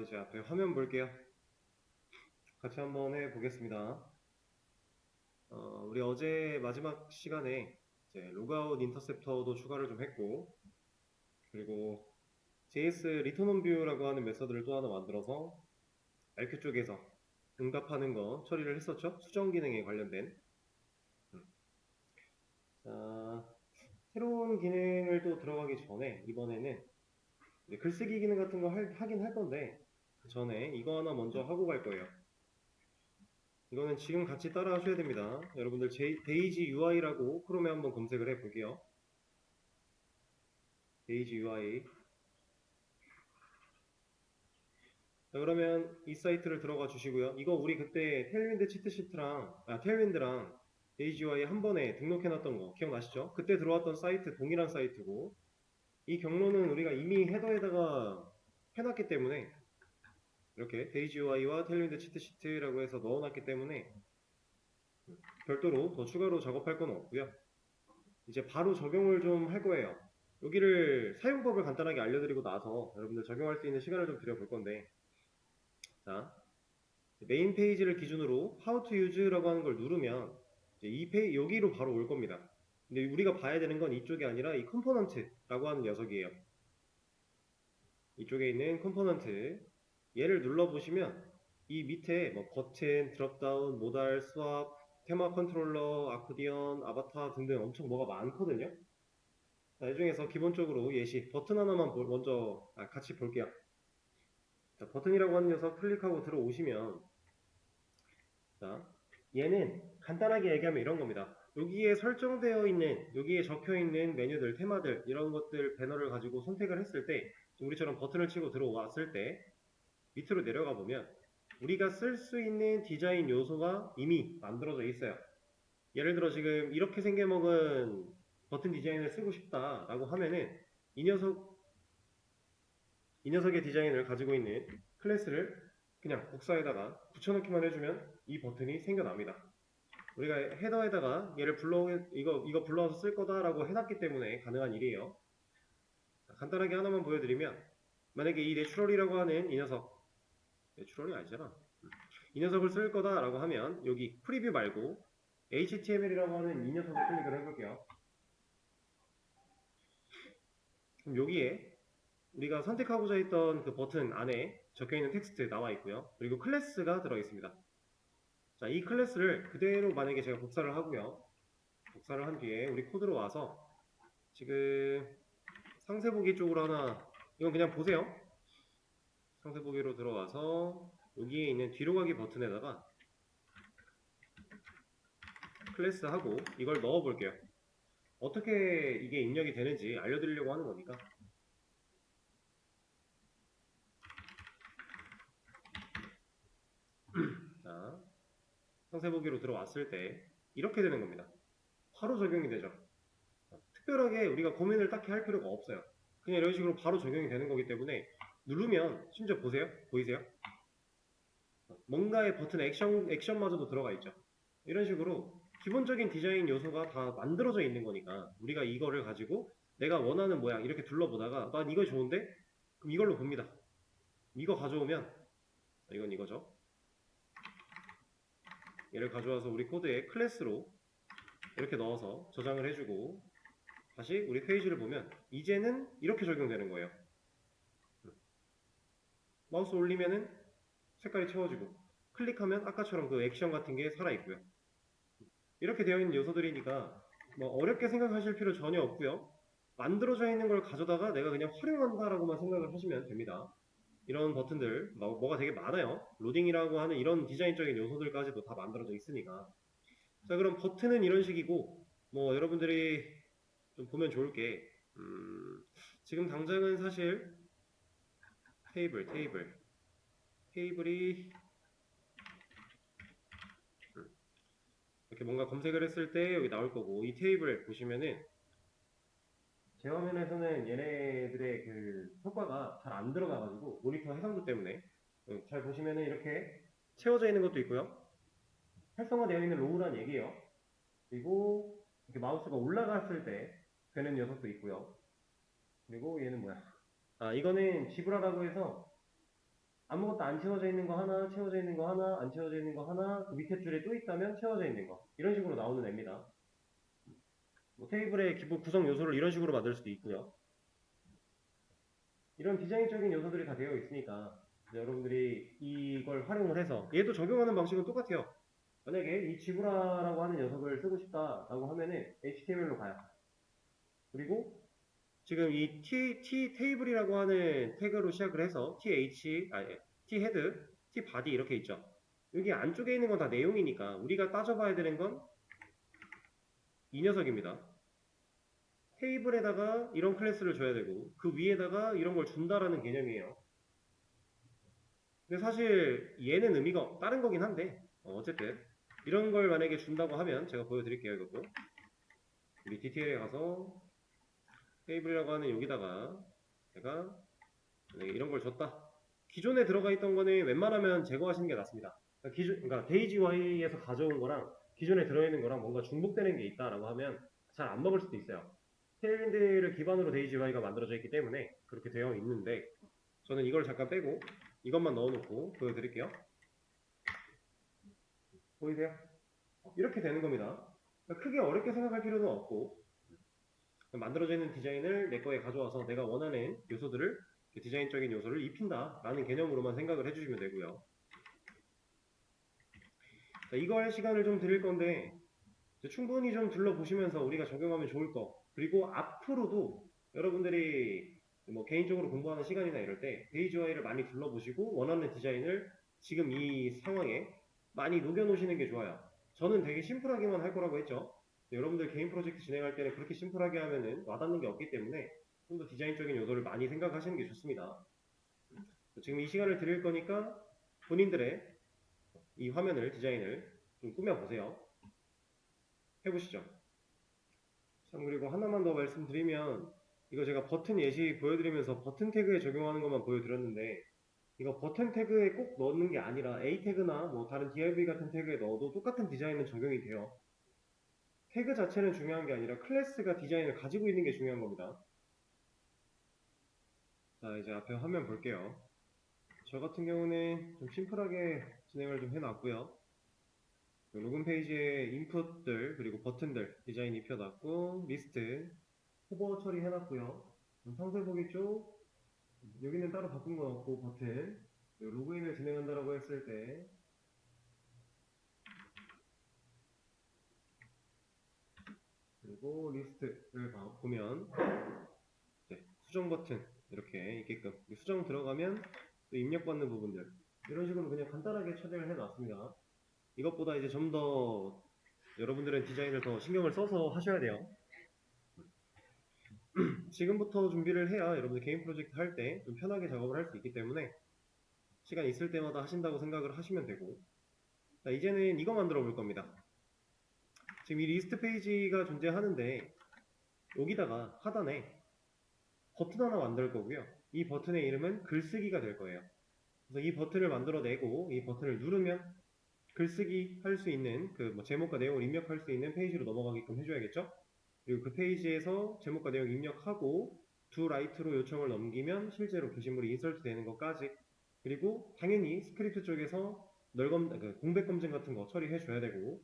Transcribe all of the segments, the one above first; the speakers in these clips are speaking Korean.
이제 앞에 화면 볼게요. 같이 한번 해보겠습니다. 우리 어제 마지막 시간에 이제 로그아웃 인터셉터도 추가를 좀 했고, 그리고 JS 리턴 온 뷰라고 하는 메서드를 또 하나 만들어서 RQ 쪽에서 응답하는 거 처리를 했었죠. 수정 기능에 관련된. 자, 새로운 기능을 또 들어가기 전에 이번에는 이제 글쓰기 기능 같은 거 하긴 할 건데, 그 전에 이거 하나 먼저 하고 갈 거예요. 이거는 지금 같이 따라 하셔야 됩니다. 여러분들 데이지 UI라고 크롬에 한번 검색을 해 볼게요. 데이지 UI. 자, 그러면 이 사이트를 들어가 주시고요. 이거 우리 그때 테일윈드 치트시트랑, 테일윈드랑 데이지 UI 한 번에 등록해 놨던 거 기억나시죠? 그때 들어왔던 사이트 동일한 사이트고, 이 경로는 우리가 이미 헤더에다가 해놨기 때문에 이렇게 데이지 UI와 테일윈드 치트시트라고 해서 넣어놨기 때문에 별도로 더 추가로 작업할 건 없고요. 이제 바로 적용을 좀 할 거예요. 여기를 사용법을 간단하게 알려드리고 나서 여러분들 적용할 수 있는 시간을 좀 드려볼 건데, 자, 메인 페이지를 기준으로 How to Use라고 하는 걸 누르면 이제 여기로 바로 올 겁니다. 근데 우리가 봐야 되는 건 이쪽이 아니라 이 컴포넌트라고 하는 녀석이에요. 이쪽에 있는 컴포넌트, 얘를 눌러보시면 이 밑에 뭐 버튼, 드롭다운, 모달, 스왑, 테마 컨트롤러, 아코디언, 아바타 등등 엄청 뭐가 많거든요. 자, 이 중에서 기본적으로 예시 버튼 하나만 먼저 같이 볼게요. 자, 버튼이라고 하는 녀석 클릭하고 들어오시면, 자, 얘는 간단하게 얘기하면 이런 겁니다. 여기에 설정되어 있는, 여기에 적혀 있는 메뉴들, 테마들 이런 것들 배너를 가지고 선택을 했을 때, 우리처럼 버튼을 치고 들어왔을 때 밑으로 내려가 보면 우리가 쓸 수 있는 디자인 요소가 이미 만들어져 있어요. 예를 들어 지금 이렇게 생겨먹은 버튼 디자인을 쓰고 싶다라고 하면은 이 녀석의 디자인을 가지고 있는 클래스를 그냥 복사에다가 붙여넣기만 해주면 이 버튼이 생겨납니다. 우리가 헤더에다가 얘를 이거 불러와서 쓸 거다라고 해놨기 때문에 가능한 일이에요. 간단하게 하나만 보여드리면, 만약에 이 내추럴이라고 하는 이 녀석, 내추럴이 아니잖아. 이 녀석을 쓸 거다라고 하면 여기 프리뷰 말고 HTML이라고 하는 이 녀석을 클릭을 해볼게요. 그럼 여기에 우리가 선택하고자 했던 그 버튼 안에 적혀있는 텍스트 나와 있고요. 그리고 클래스가 들어 있습니다. 자, 이 클래스를 그대로 만약에 제가 복사를 하고요. 복사를 한 뒤에 우리 코드로 와서 지금 상세보기 쪽으로 하나, 이건 그냥 보세요. 상세보기로 들어와서 여기에 있는 뒤로 가기 버튼에다가 클래스하고 이걸 넣어 볼게요. 어떻게 이게 입력이 되는지 알려드리려고 하는 거니까. 자, 상세보기로 들어왔을 때 이렇게 되는 겁니다. 바로 적용이 되죠. 특별하게 우리가 고민을 딱히 할 필요가 없어요. 그냥 이런 식으로 바로 적용이 되는 거기 때문에 누르면 심지어 보세요. 보이세요? 뭔가의 버튼 액션마저도 들어가 있죠. 이런 식으로 기본적인 디자인 요소가 다 만들어져 있는 거니까 우리가 이거를 가지고 내가 원하는 모양 이렇게 둘러보다가 난 이거 좋은데? 그럼 이걸로 봅니다. 이거 가져오면 이건 이거죠. 얘를 가져와서 우리 코드에 클래스로 이렇게 넣어서 저장을 해주고 다시 우리 페이지를 보면 이제는 이렇게 적용되는 거예요. 마우스 올리면은 색깔이 채워지고 클릭하면 아까처럼 그 액션 같은 게 살아있고요. 이렇게 되어 있는 요소들이니까 뭐 어렵게 생각하실 필요 전혀 없고요. 만들어져 있는 걸 가져다가 내가 그냥 활용한다라고만 생각을 하시면 됩니다. 이런 버튼들 뭐가 되게 많아요. 로딩이라고 하는 이런 디자인적인 요소들까지도 다 만들어져 있으니까. 자, 그럼 버튼은 이런 식이고 뭐 여러분들이 좀 보면 좋을 게 지금 당장은 사실 테이블이 이렇게 뭔가 검색을 했을 때 여기 나올 거고 이 테이블 보시면은 제 화면에서는 얘네들의 그 효과가 잘 안 들어가가지고 모니터 해상도 때문에 잘 보시면은 이렇게 채워져 있는 것도 있고요. 활성화되어 있는 로우란 얘기예요. 그리고 이렇게 마우스가 올라갔을 때 되는 녀석도 있고요. 그리고 얘는 뭐야? 아, 이거는 지브라라고 해서 아무것도 안 채워져 있는 거 하나, 채워져 있는 거 하나, 안 채워져 있는 거 하나, 그 밑에 줄에 또 있다면 채워져 있는 거. 이런 식으로 나오는 애입니다. 뭐 테이블의 기본 구성 요소를 이런 식으로 만들 수도 있고요. 이런 디자인적인 요소들이 다 되어 있으니까 여러분들이 이걸 활용을 해서 얘도 적용하는 방식은 똑같아요. 만약에 이 지브라라고 하는 녀석을 쓰고 싶다라고 하면은 HTML로 가요. 그리고 지금 이 T 테이블이라고 하는 태그로 시작을 해서 T 헤드, T 바디 이렇게 있죠. 여기 안쪽에 있는 건 다 내용이니까 우리가 따져봐야 되는 건 이 녀석입니다. 테이블에다가 이런 클래스를 줘야 되고 그 위에다가 이런 걸 준다라는 개념이에요. 근데 사실 얘는 의미가 다른 거긴 한데 어쨌든 이런 걸 만약에 준다고 하면 제가 보여드릴게요. 이것도 우리 디테일에 가서 테이블이라고 하는 여기다가 제가 만약에 이런 걸 줬다. 기존에 들어가 있던 거는 웬만하면 제거하시는 게 낫습니다. 그러니까 데이지와이에서 가져온 거랑 기존에 들어있는 거랑 뭔가 중복되는 게 있다라고 하면 잘 안 먹을 수도 있어요. 테일윈드를 기반으로 데이지와이가 만들어져 있기 때문에 그렇게 되어 있는데 저는 이걸 잠깐 빼고 이것만 넣어놓고 보여드릴게요. 보이세요? 이렇게 되는 겁니다. 그러니까 크게 어렵게 생각할 필요는 없고 만들어져 있는 디자인을 내 거에 가져와서 내가 원하는 요소들을 디자인적인 요소를 입힌다 라는 개념으로만 생각을 해주시면 되고요. 자, 이거 할 시간을 좀 드릴 건데 충분히 좀 둘러보시면서 우리가 적용하면 좋을 거 그리고 앞으로도 여러분들이 뭐 개인적으로 공부하는 시간이나 이럴 때 데이지와이를 많이 둘러보시고 원하는 디자인을 지금 이 상황에 많이 녹여놓으시는 게 좋아요. 저는 되게 심플하게만 할 거라고 했죠. 여러분들 개인 프로젝트 진행할 때는 그렇게 심플하게 하면은 와닿는 게 없기 때문에 좀 더 디자인적인 요소를 많이 생각하시는 게 좋습니다. 지금 이 시간을 드릴 거니까 본인들의 이 화면을 디자인을 좀 꾸며보세요. 해보시죠. 참 그리고 하나만 더 말씀드리면 이거 제가 버튼 예시 보여드리면서 버튼 태그에 적용하는 것만 보여드렸는데 이거 버튼 태그에 꼭 넣는 게 아니라 A 태그나 뭐 다른 div 같은 태그에 넣어도 똑같은 디자인은 적용이 돼요. 태그 자체는 중요한 게 아니라 클래스가 디자인을 가지고 있는 게 중요한 겁니다. 자 이제 앞에 화면 볼게요. 저 같은 경우는 좀 심플하게 진행을 좀 해놨고요. 로그인 페이지에 인풋들 그리고 버튼들 디자인 입혀놨고 리스트 호버 처리해놨고요. 상세 보기 쪽 여기는 따로 바꾼 건 없고 버튼 로그인을 진행한다라고 했을 때 그리고 리스트를 보면 수정 버튼 이렇게 있게끔 수정 들어가면 또 입력받는 부분들 이런 식으로 그냥 간단하게 처리를 해놨습니다. 이것보다 이제 좀 더 여러분들은 디자인을 더 신경을 써서 하셔야 돼요. 지금부터 준비를 해야 여러분들 개인 프로젝트 할 때 좀 편하게 작업을 할 수 있기 때문에 시간 있을 때마다 하신다고 생각을 하시면 되고 자, 이제는 이거 만들어 볼 겁니다. 지금 이 리스트 페이지가 존재하는데 여기다가 하단에 버튼 하나 만들 거고요. 이 버튼의 이름은 글쓰기가 될 거예요. 그래서 이 버튼을 만들어내고 이 버튼을 누르면 글쓰기 할 수 있는 그뭐 제목과 내용을 입력할 수 있는 페이지로 넘어가게끔 해줘야겠죠? 그리고 그 페이지에서 제목과 내용 입력하고 두 라이트로 요청을 넘기면 실제로 게시물이 인설트 되는 것까지 그리고 당연히 스크립트 쪽에서 공백 검증 같은 거 처리해 줘야 되고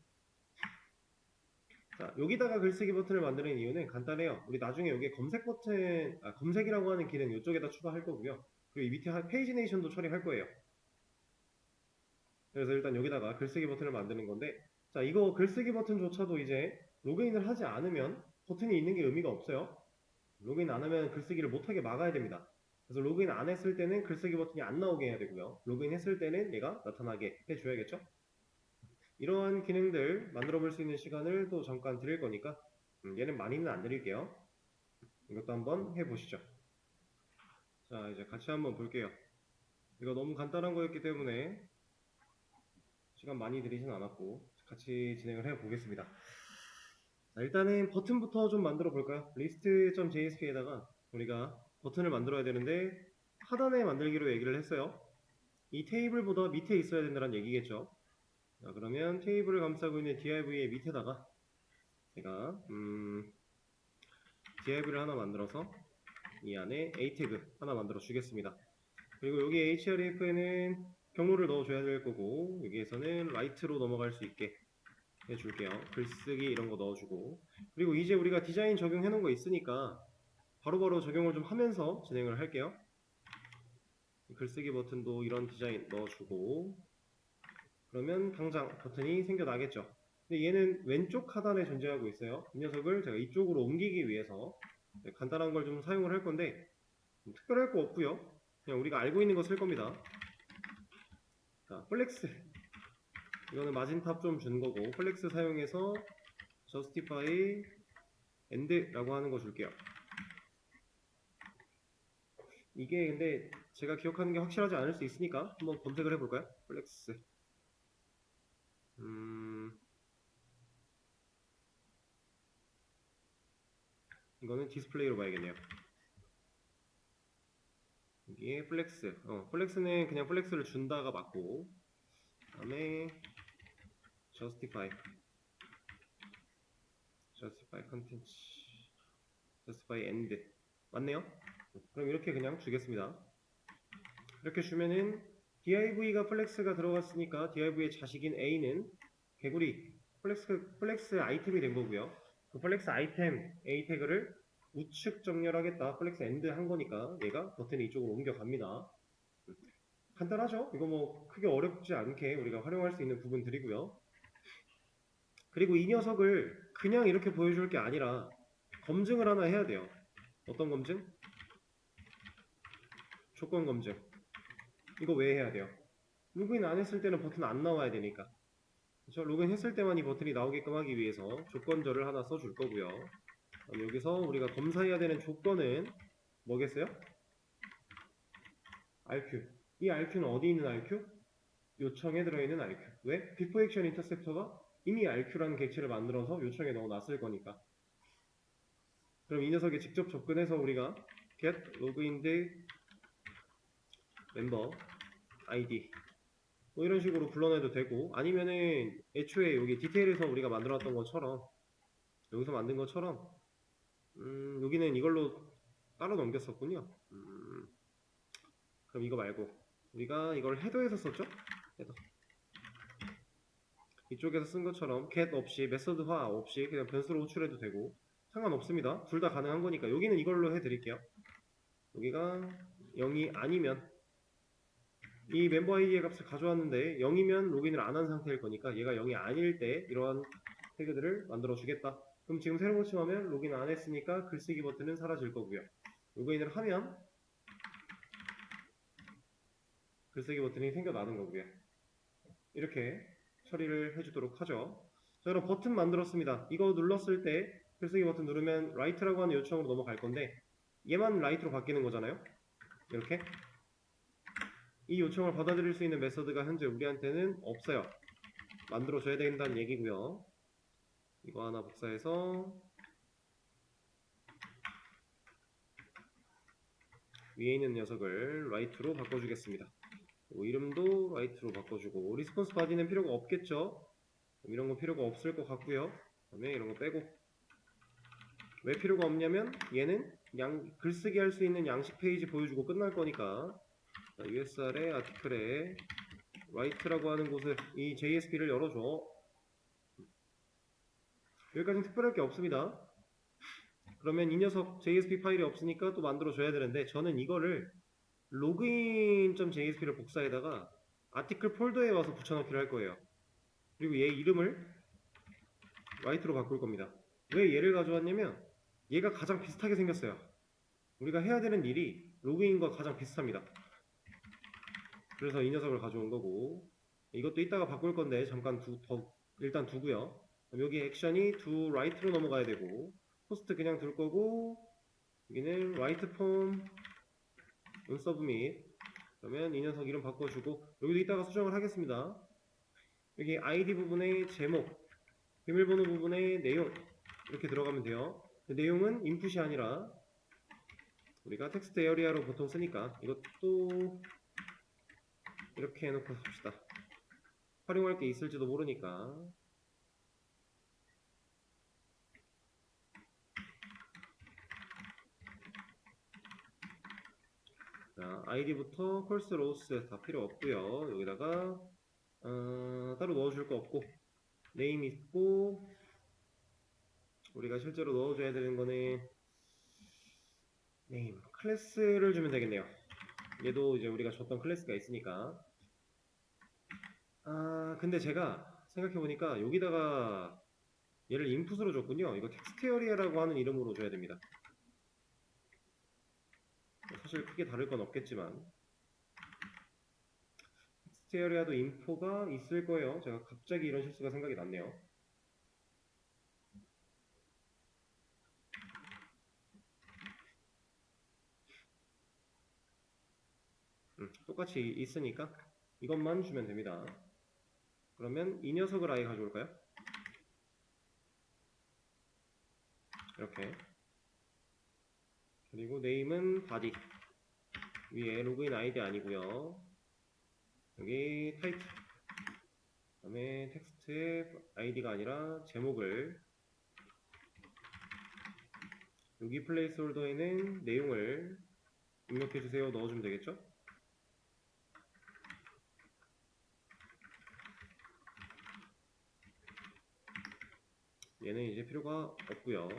자, 여기다가 글쓰기 버튼을 만드는 이유는 간단해요. 우리 나중에 여기에 검색 버튼, 검색이라고 하는 기능 이쪽에다 추가할 거고요. 그리고 이 밑에 페이지네이션도 처리할 거예요. 그래서 일단 여기다가 글쓰기 버튼을 만드는 건데 자, 이거 글쓰기 버튼조차도 이제 로그인을 하지 않으면 버튼이 있는 게 의미가 없어요. 로그인 안 하면 글쓰기를 못하게 막아야 됩니다. 그래서 로그인 안 했을 때는 글쓰기 버튼이 안 나오게 해야 되고요. 로그인 했을 때는 얘가 나타나게 해줘야겠죠? 이러한 기능들 만들어 볼 수 있는 시간을 또 잠깐 드릴 거니까 얘는 많이는 안 드릴게요. 이것도 한번 해보시죠. 자 이제 같이 한번 볼게요. 이거 너무 간단한 거였기 때문에 시간 많이 들이진 않았고 같이 진행을 해 보겠습니다. 자, 일단은 버튼부터 좀 만들어 볼까요? list.jsp에다가 우리가 버튼을 만들어야 되는데 하단에 만들기로 얘기를 했어요. 이 테이블보다 밑에 있어야 된다는 얘기겠죠. 자, 그러면 테이블을 감싸고 있는 div의 밑에다가 제가 div를 하나 만들어서 이 안에 a 태그 하나 만들어 주겠습니다. 그리고 여기 href에는 경로를 넣어줘야 될 거고, 여기에서는 라이트로 넘어갈 수 있게 해줄게요. 글쓰기 이런 거 넣어주고. 그리고 이제 우리가 디자인 적용해 놓은 거 있으니까 바로바로 적용을 좀 하면서 진행을 할게요. 글쓰기 버튼도 이런 디자인 넣어주고, 그러면 당장 버튼이 생겨나겠죠. 근데 얘는 왼쪽 하단에 존재하고 있어요. 이 녀석을 제가 이쪽으로 옮기기 위해서 간단한 걸 좀 사용을 할 건데, 특별할 거 없고요. 그냥 우리가 알고 있는 거 쓸 겁니다. 자, 플렉스. 이거는 마진탑 좀 준 거고, 플렉스 사용해서 justify end라고 하는 거 줄게요. 이게 근데 제가 기억하는 게 확실하지 않을 수 있으니까 한번 검색을 해볼까요? 플렉스. 이거는 디스플레이로 봐야겠네요. 여기에 플렉스. 플렉스는 그냥 플렉스를 준다가 맞고, 그 다음에 justify content, justify end. 맞네요? 그럼 이렇게 그냥 주겠습니다. 이렇게 주면은 div가 플렉스가 들어갔으니까 div의 자식인 a는 개구리 플렉스 아이템이 된 거고요. 그 플렉스 아이템 a 태그를 우측 정렬하겠다. 플렉스 엔드 한 거니까 얘가 버튼이 이쪽으로 옮겨갑니다. 간단하죠? 이거 뭐 크게 어렵지 않게 우리가 활용할 수 있는 부분들이고요. 그리고 이 녀석을 그냥 이렇게 보여줄 게 아니라 검증을 하나 해야 돼요. 어떤 검증? 조건 검증. 이거 왜 해야 돼요? 로그인 안 했을 때는 버튼 안 나와야 되니까. 그렇죠? 로그인 했을 때만 이 버튼이 나오게끔 하기 위해서 조건절을 하나 써줄 거고요. 그럼 여기서 우리가 검사해야 되는 조건은 뭐겠어요? RQ. 이 RQ는 어디 있는 RQ? 요청에 들어있는 RQ. 왜? Before Action Interceptor가 이미 RQ라는 객체를 만들어서 요청에 넣어놨을 거니까. 그럼 이 녀석에 직접 접근해서 우리가 get logged member ID 뭐 이런 식으로 불러내도 되고, 아니면은 애초에 여기 디테일에서 우리가 만들어놨던 것처럼, 여기서 만든 것처럼 여기는 이걸로 따로 넘겼었군요. 그럼 이거 말고 우리가 이걸 헤더에서 썼죠? 헤더. 이쪽에서 쓴 것처럼 get 없이 메서드화 없이 그냥 변수로 호출해도 되고 상관없습니다. 둘 다 가능한 거니까 여기는 이걸로 해드릴게요. 여기가 0이 아니면 이 멤버 아이디의 값을 가져왔는데 0이면 로그인을 안 한 상태일 거니까 얘가 0이 아닐 때 이러한 태그들을 만들어 주겠다. 그럼 지금 새로 고침하면 로그인 안 했으니까 글쓰기 버튼은 사라질 거고요. 로그인을 하면 글쓰기 버튼이 생겨나는 거고요. 이렇게 처리를 해주도록 하죠. 자, 그럼 버튼 만들었습니다. 이거 눌렀을 때 글쓰기 버튼 누르면 라이트라고 하는 요청으로 넘어갈 건데 얘만 라이트로 바뀌는 거잖아요. 이렇게 이 요청을 받아들일 수 있는 메서드가 현재 우리한테는 없어요. 만들어줘야 된다는 얘기고요. 이거 하나 복사해서 위에 있는 녀석을 라이트로 바꿔주겠습니다. 이름도 라이트로 바꿔주고 리스폰스 바디는 필요가 없겠죠. 이런 거 필요가 없을 것 같고요. 그다음에 이런 거 빼고 왜 필요가 없냐면 얘는 글쓰기 할 수 있는 양식 페이지 보여주고 끝날 거니까 USR의 아티클에 write라고 하는 곳을 이 JSP를 열어줘. 여기까지는 특별할 게 없습니다. 그러면 이 녀석 JSP 파일이 없으니까 또 만들어줘야 되는데 저는 이거를 login.jsp를 복사해다가 아티클 폴더에 와서 붙여넣기를 할 거예요. 그리고 얘 이름을 write로 바꿀 겁니다. 왜 얘를 가져왔냐면 얘가 가장 비슷하게 생겼어요. 우리가 해야 되는 일이 로그인과 가장 비슷합니다. 그래서 이 녀석을 가져온 거고 이것도 이따가 바꿀 건데 잠깐 일단 두고요. 여기 액션이 to write로 넘어가야 되고 포스트 그냥 둘 거고 여기는 write form submit 그러면 이 녀석 이름 바꿔주고 여기도 이따가 수정을 하겠습니다. 여기 ID 부분에 제목 비밀번호 부분에 내용 이렇게 들어가면 돼요. 내용은 인풋이 아니라 우리가 텍스트 에어리아로 보통 쓰니까 이것도 이렇게 해놓고 봅시다. 활용할 게 있을지도 모르니까 자, 아이디부터 콜스 로우스 다 필요 없고요. 여기다가 따로 넣어줄 거 없고 네임 있고 우리가 실제로 넣어줘야 되는 거는 네임 클래스를 주면 되겠네요. 얘도 이제 우리가 줬던 클래스가 있으니까. 근데 제가 생각해보니까 여기다가 얘를 인풋으로 줬군요. 이거 텍스트 에리아라고 하는 이름으로 줘야 됩니다. 사실 크게 다를 건 없겠지만 텍스트 에리아도 인포가 있을 거예요. 제가 갑자기 이런 실수가 생각이 났네요. 똑같이 있으니까 이것만 주면 됩니다. 그러면 이 녀석을 아예 가져올까요? 이렇게. 그리고 네임은 body 위에 로그인 아이디 아니고요. 여기 타이틀 그 다음에 텍스트의 아이디가 아니라 제목을 여기 플레이스홀더에는 내용을 입력해주세요 넣어주면 되겠죠? 얘는 이제 필요가 없고요.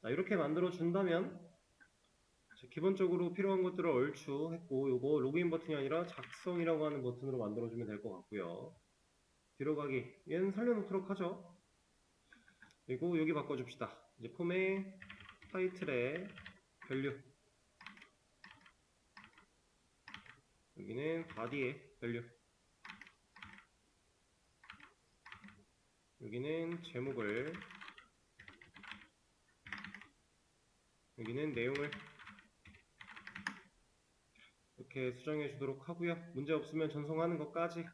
자, 이렇게 만들어 준다면 기본적으로 필요한 것들을 얼추 했고 요거 로그인 버튼이 아니라 작성이라고 하는 버튼으로 만들어주면 될 것 같고요. 뒤로 가기 얘는 살려놓도록 하죠. 그리고 여기 바꿔줍시다. 이제 폼의 타이틀에 밸류 여기는 body에 밸류 여기는 제목을 여기는 내용을 이렇게 수정해 주도록 하고요. 문제 없으면 전송하는 것까지.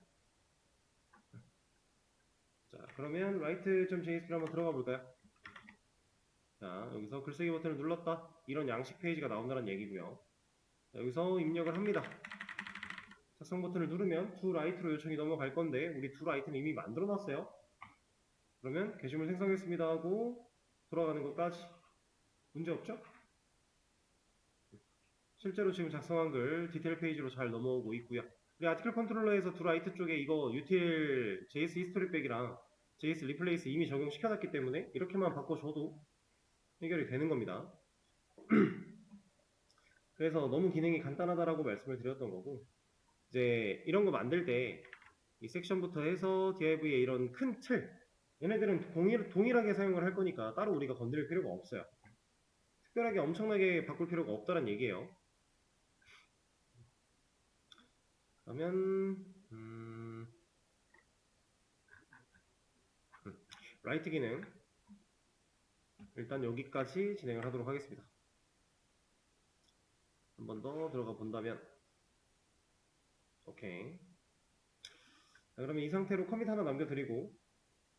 자, 그러면 write.js로 한번 들어가 볼까요? 자, 여기서 글쓰기 버튼을 눌렀다. 이런 양식 페이지가 나온다는 얘기고요. 자, 여기서 입력을 합니다. 작성 버튼을 누르면 to write로 요청이 넘어갈 건데 우리 to write는 이미 만들어 놨어요. 그러면 게시물 생성했습니다 하고 돌아가는 것까지. 문제 없죠? 실제로 지금 작성한 글 디테일 페이지로 잘 넘어오고 있고요. 우리 아티클 컨트롤러에서 to write 쪽에 이거 util JS 히스토리백이랑 JS 리플레이스 이미 적용시켜놨기 때문에 이렇게만 바꿔줘도 해결이 되는 겁니다. 그래서 너무 기능이 간단하다라고 말씀을 드렸던 거고 이제 이런 거 만들 때 이 섹션부터 해서 div의 이런 큰 틀 얘네들은 동일하게 사용을 할 거니까 따로 우리가 건드릴 필요가 없어요. 특별하게 엄청나게 바꿀 필요가 없다는 얘기예요. 그러면 write 기능 일단 여기까지 진행을 하도록 하겠습니다. 한 번 더 들어가 본다면 오케이. 자, 그러면 이 상태로 커밋 하나 남겨드리고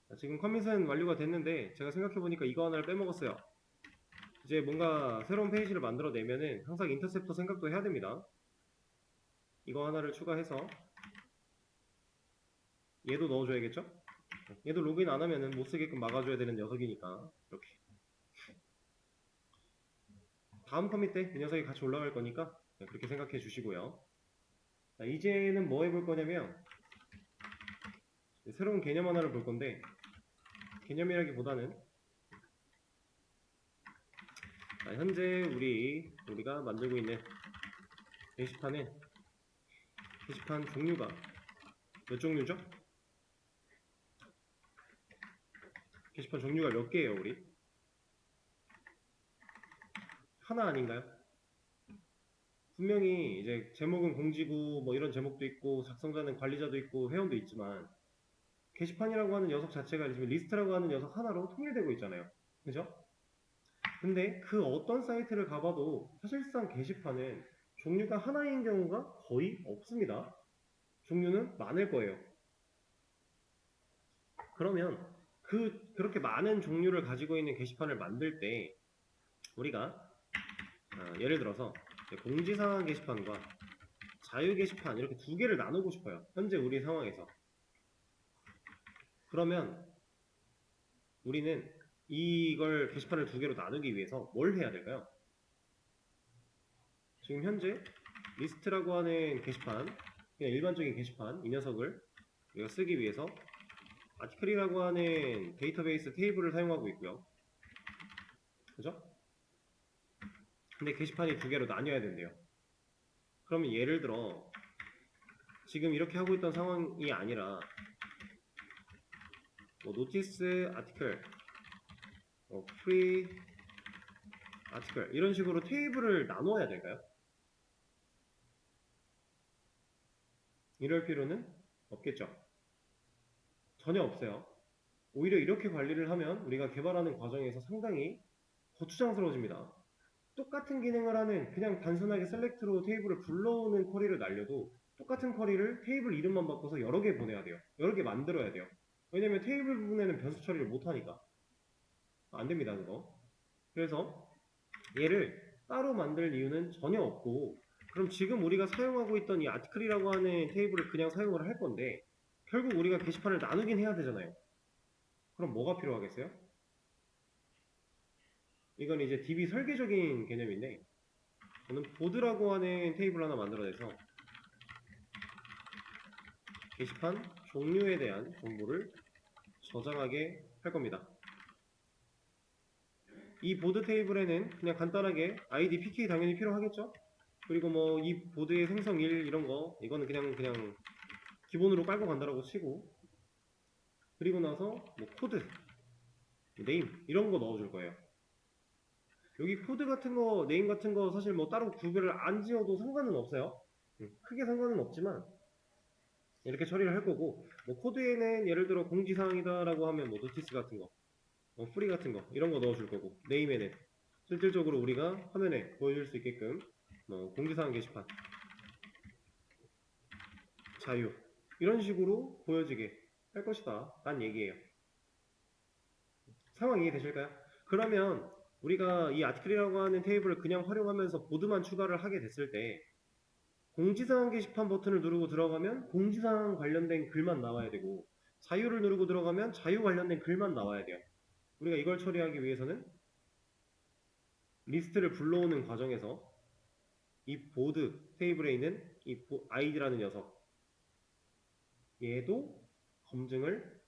자, 지금 커밋은 완료가 됐는데 제가 생각해보니까 이거 하나를 빼먹었어요. 이제 뭔가 새로운 페이지를 만들어내면은 항상 인터셉터 생각도 해야 됩니다. 이거 하나를 추가해서 얘도 넣어줘야겠죠? 얘도 로그인 안 하면은 못 쓰게끔 막아줘야 되는 녀석이니까 이렇게 다음 커밋 때 이 녀석이 같이 올라갈 거니까 그렇게 생각해 주시고요. 자, 이제는 뭐 해볼 거냐면 새로운 개념 하나를 볼 건데 개념이라기보다는 자, 현재 우리가 만들고 있는 게시판은 게시판 종류가 몇 종류죠? 게시판 종류가 몇 개예요, 우리? 하나 아닌가요? 분명히 이제 제목은 공지구 뭐 이런 제목도 있고 작성자는 관리자도 있고 회원도 있지만 게시판이라고 하는 녀석 자체가 지금 리스트라고 하는 녀석 하나로 통일되고 있잖아요. 그죠? 근데 그 어떤 사이트를 가봐도 사실상 게시판은 종류가 하나인 경우가 거의 없습니다. 종류는 많을 거예요. 그러면 그렇게 많은 종류를 가지고 있는 게시판을 만들 때 우리가 예를 들어서 공지사항 게시판과 자유 게시판 이렇게 두 개를 나누고 싶어요. 현재 우리 상황에서. 그러면 우리는 이걸 게시판을 두 개로 나누기 위해서 뭘 해야 될까요? 지금 현재 리스트라고 하는 게시판, 그냥 일반적인 게시판, 이 녀석을 우리가 쓰기 위해서 아티클이라고 하는 데이터베이스 테이블을 사용하고 있고요. 그죠? 근데 게시판이 두 개로 나뉘어야 된대요. 그러면 예를 들어 지금 이렇게 하고 있던 상황이 아니라 뭐 노티스 아티클, 프리 아티클 이런 식으로 테이블을 나눠야 될까요? 이럴 필요는 없겠죠. 전혀 없어요. 오히려 이렇게 관리를 하면 우리가 개발하는 과정에서 상당히 거추장스러워집니다. 똑같은 기능을 하는 그냥 단순하게 셀렉트로 테이블을 불러오는 쿼리를 날려도 똑같은 쿼리를 테이블 이름만 바꿔서 여러 개 보내야 돼요. 여러 개 만들어야 돼요. 왜냐면 테이블 부분에는 변수 처리를 못하니까 안 됩니다, 그거. 그래서 얘를 따로 만들 이유는 전혀 없고, 그럼 지금 우리가 사용하고 있던 이 아티클이라고 하는 테이블을 그냥 사용을 할 건데 결국 우리가 게시판을 나누긴 해야 되잖아요. 그럼 뭐가 필요하겠어요? 이건 이제 DB 설계적인 개념인데, 저는 보드라고 하는 테이블 하나 만들어내서 게시판 종류에 대한 정보를 저장하게 할 겁니다. 이 보드 테이블에는 그냥 간단하게 ID, PK 당연히 필요하겠죠? 그리고 뭐 이 보드의 생성일 이런 거 이거는 그냥 기본으로 깔고 간다라고 치고, 그리고 나서 뭐 코드, 네임 이런 거 넣어줄 거예요. 여기 코드 같은 거, 네임 같은 거 사실 뭐 따로 구별을 안 지어도 상관은 없어요. 크게 상관은 없지만 이렇게 처리를 할 거고, 뭐 코드에는 예를 들어 공지사항이다라고 하면 뭐 노티스 같은 거, 뭐 프리 같은 거 이런 거 넣어줄 거고, 네임에는 실질적으로 우리가 화면에 보여줄 수 있게끔 뭐 공지사항 게시판, 자유 이런 식으로 보여지게 할 것이다 라는 얘기예요. 상황 이해되실까요? 그러면 우리가 이 아티클이라고 하는 테이블을 그냥 활용하면서 보드만 추가를 하게 됐을 때 공지사항 게시판 버튼을 누르고 들어가면 공지사항 관련된 글만 나와야 되고, 자유를 누르고 들어가면 자유 관련된 글만 나와야 돼요. 우리가 이걸 처리하기 위해서는 리스트를 불러오는 과정에서 이 보드 테이블에 있는 이 id라는 녀석, 얘도 검증을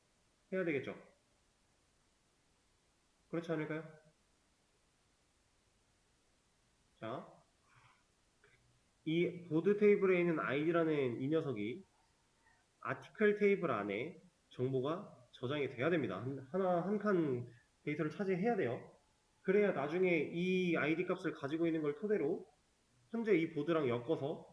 해야 되겠죠. 그렇지 않을까요? 자, 이 보드 테이블에 있는 id라는 이 녀석이 아티클 테이블 안에 정보가 저장이 돼야 됩니다. 하나 한 칸 데이터를 차지해야 돼요. 그래야 나중에 이 id 값을 가지고 있는 걸 토대로 현재 이 보드랑 엮어서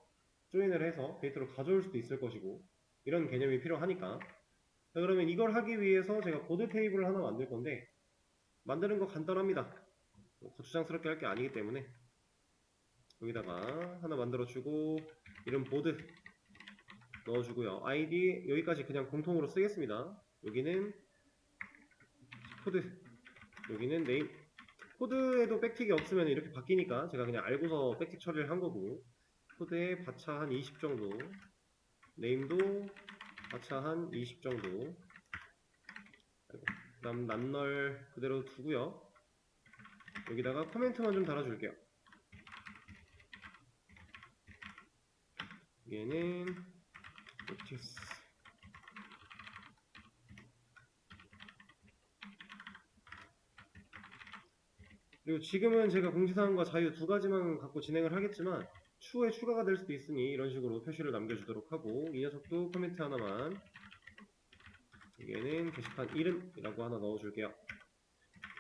조인을 해서 데이터를 가져올 수도 있을 것이고, 이런 개념이 필요하니까. 자, 그러면 이걸 하기 위해서 제가 보드 테이블을 하나 만들 건데, 만드는 거 간단합니다. 거추장스럽게 할 게 아니기 때문에 여기다가 하나 만들어주고, 이름 보드 넣어주고요. id 여기까지 그냥 공통으로 쓰겠습니다. 여기는 코드, 여기는 네임. 코드에도 백틱이 없으면 이렇게 바뀌니까 제가 그냥 알고서 백틱 처리를 한 거고, 코드에 바차 한 20 정도, 네임도 바차 한 20 정도, 그 다음 난널 그대로 두고요. 여기다가 코멘트만 좀 달아줄게요. 얘는 노티스, 그리고 지금은 제가 공지사항과 자유 두 가지만 갖고 진행을 하겠지만 추후에 추가가 될 수도 있으니 이런 식으로 표시를 남겨주도록 하고, 이 녀석도 코멘트 하나만, 여기에는 게시판 이름이라고 하나 넣어줄게요.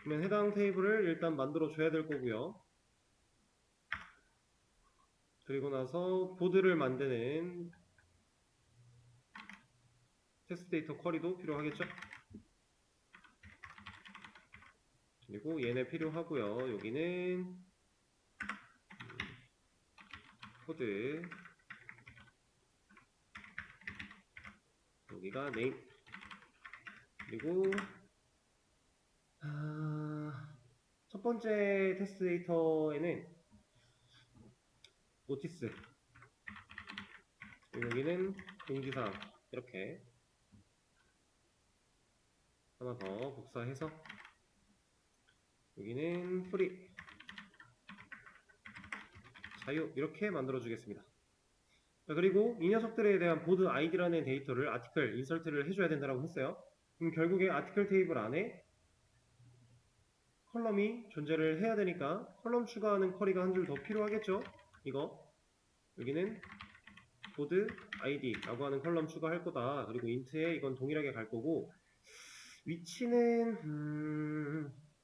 그러면 해당 테이블을 일단 만들어 줘야 될 거고요. 그리고 나서 보드를 만드는 테스트 데이터 쿼리도 필요하겠죠? 그리고 얘네 필요하고요. 여기는 코드, 여기가 네임, 그리고 첫 번째 테스트 데이터에는 노티스, 여기는 공지사항 이렇게 하나 더 복사해서, 여기는 프리, 자유 이렇게 만들어 주겠습니다. 자, 그리고 이 녀석들에 대한 보드 아이디라는 데이터를 아티클 인설트를 해줘야 된다고 했어요. 그럼 결국에 아티클 테이블 안에 컬럼이 존재를 해야 되니까 컬럼 추가하는 쿼리가 한 줄 더 필요하겠죠. 이거 여기는 보드 id라고 하는 컬럼 추가할 거다. 그리고 int에 이건 동일하게 갈 거고 위치는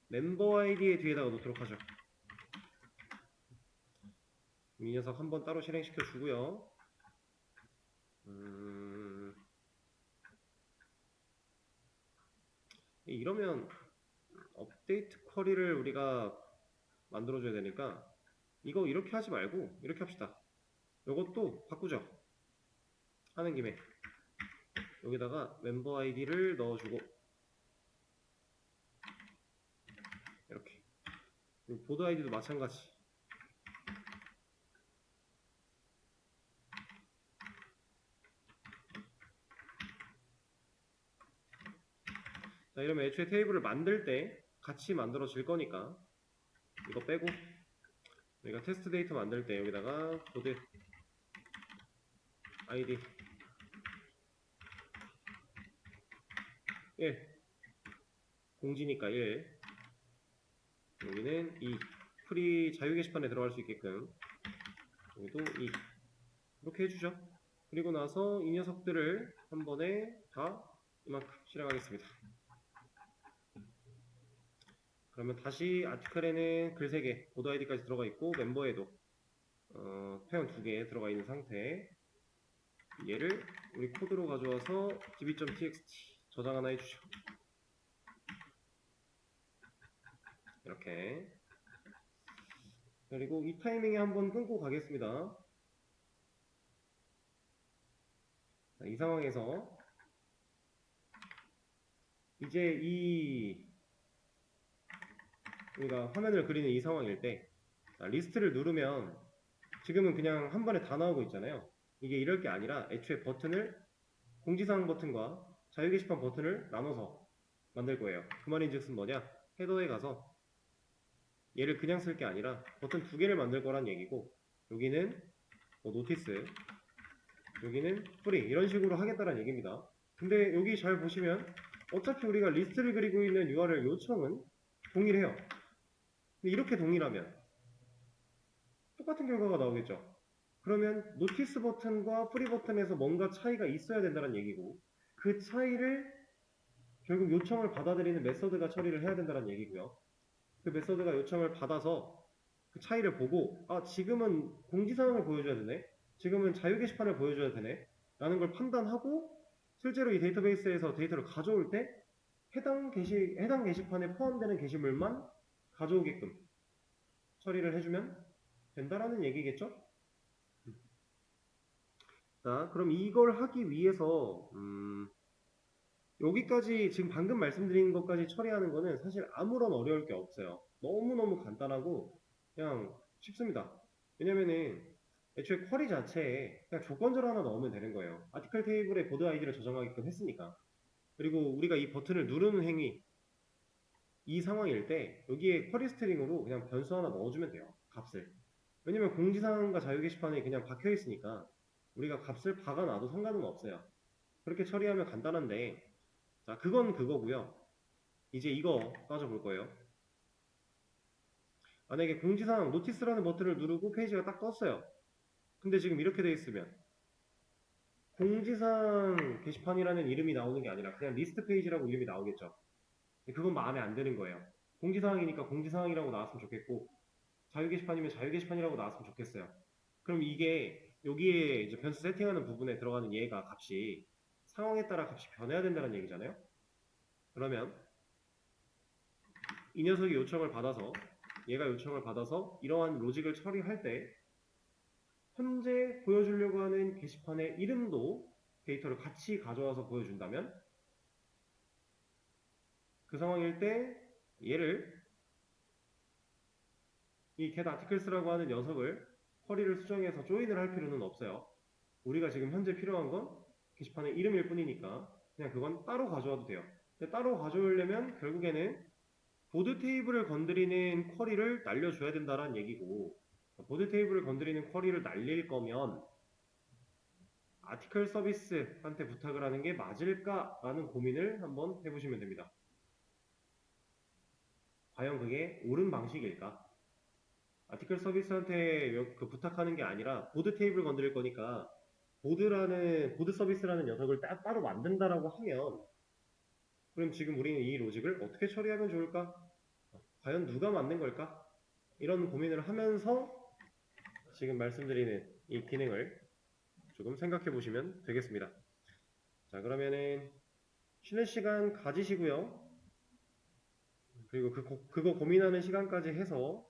멤버 id의 뒤에다가 놓도록 하죠. 이 녀석 한번 따로 실행시켜 주고요. 이러면 업데이트 쿼리를 우리가 만들어줘야 되니까 이거 이렇게 하지 말고 이렇게 합시다. 이것도 바꾸죠. 하는 김에 여기다가 멤버 아이디를 넣어주고 이렇게 보드 아이디도 마찬가지. 자, 이러면 애초에 테이블을 만들 때 같이 만들어질 거니까 이거 빼고 우리가 테스트 데이터 만들 때 여기다가 보드 아이디 1 공지니까 1 여기는 2 프리 자유 게시판에 들어갈 수 있게끔 여기도 2 이렇게 해주죠. 그리고 나서 이 녀석들을 한 번에 다 이만큼 실행하겠습니다. 그러면 다시 아티클에는 글 3개, 보드 아이디까지 들어가 있고 멤버에도 페어 2개 들어가 있는 상태. 얘를 우리 코드로 가져와서 db.txt 저장 하나 해주죠. 이렇게. 그리고 이 타이밍에 한번 끊고 가겠습니다. 자, 이 상황에서 이제 우리가 화면을 그리는 이 상황일 때 리스트를 누르면 지금은 그냥 한 번에 다 나오고 있잖아요. 이게 이럴 게 아니라 애초에 버튼을 공지사항 버튼과 자유 게시판 버튼을 나눠서 만들 거예요. 그 말인즉슨 뭐냐? 헤더에 가서 얘를 그냥 쓸 게 아니라 버튼 2개를 만들 거란 얘기고 여기는 뭐 노티스 여기는 프리 이런 식으로 하겠다는 얘기입니다. 근데 여기 잘 보시면 어차피 우리가 리스트를 그리고 있는 URL 요청은 동일해요. 근데 이렇게 동일하면 똑같은 결과가 나오겠죠. 그러면 노티스 버튼과 프리 버튼에서 뭔가 차이가 있어야 된다는 얘기고 그 차이를 결국 요청을 받아들이는 메서드가 처리를 해야 된다는 얘기고요. 그 메서드가 요청을 받아서 그 차이를 보고 지금은 공지사항을 보여줘야 되네, 지금은 자유 게시판을 보여줘야 되네 라는 걸 판단하고 실제로 이 데이터베이스에서 데이터를 가져올 때 해당 게시판에 포함되는 게시물만 가져오게끔 처리를 해주면 된다라는 얘기겠죠? 자, 그럼 이걸 하기 위해서 여기까지 지금 방금 말씀드린 것까지 처리하는 거는 사실 아무런 어려울 게 없어요. 너무너무 간단하고 그냥 쉽습니다. 왜냐면은 애초에 쿼리 자체에 그냥 조건절 하나 넣으면 되는 거예요. 아티클 테이블에 보드 아이디를 저장하게끔 했으니까. 그리고 우리가 이 버튼을 누르는 행위 이 상황일 때 여기에 쿼리 스트링으로 그냥 변수 하나 넣어주면 돼요. 값을. 왜냐면 공지사항과 자유 게시판에 그냥 박혀 있으니까 우리가 값을 박아놔도 상관은 없어요. 그렇게 처리하면 간단한데 자, 그건 그거고요. 이제 이거 따져볼 거예요. 만약에 공지사항 노티스라는 버튼을 누르고 페이지가 딱 떴어요. 근데 지금 이렇게 돼 있으면 공지사항 게시판이라는 이름이 나오는 게 아니라 그냥 리스트 페이지라고 이름이 나오겠죠. 그건 마음에 안 드는 거예요. 공지사항이니까 공지사항이라고 나왔으면 좋겠고 자유 게시판이면 자유 게시판이라고 나왔으면 좋겠어요. 그럼 이게 여기에 이제 변수 세팅하는 부분에 들어가는 얘가 값이 상황에 따라 값이 변해야 된다는 얘기잖아요. 그러면 이 녀석이 요청을 받아서 얘가 요청을 받아서 이러한 로직을 처리할 때 현재 보여주려고 하는 게시판의 이름도 데이터를 같이 가져와서 보여준다면 그 상황일 때 얘를 이 getArticles라고 하는 녀석을 쿼리를 수정해서 조인을 할 필요는 없어요. 우리가 지금 현재 필요한 건 게시판의 이름일 뿐이니까 그냥 그건 따로 가져와도 돼요. 근데 따로 가져오려면 결국에는 보드 테이블을 건드리는 쿼리를 날려줘야 된다는 얘기고 보드 테이블을 건드리는 쿼리를 날릴 거면 아티클 서비스한테 부탁을 하는 게 맞을까라는 고민을 한번 해보시면 됩니다. 과연 그게 옳은 방식일까? 아티클 서비스한테 그 부탁하는 게 아니라 보드 테이블 건드릴 거니까 보드 서비스라는 녀석을 따로 만든다라고 하면 그럼 지금 우리는 이 로직을 어떻게 처리하면 좋을까? 과연 누가 만든 걸까? 이런 고민을 하면서 지금 말씀드리는 이 기능을 조금 생각해 보시면 되겠습니다. 자, 그러면은 쉬는 시간 가지시고요. 그리고 그거 고민하는 시간까지 해서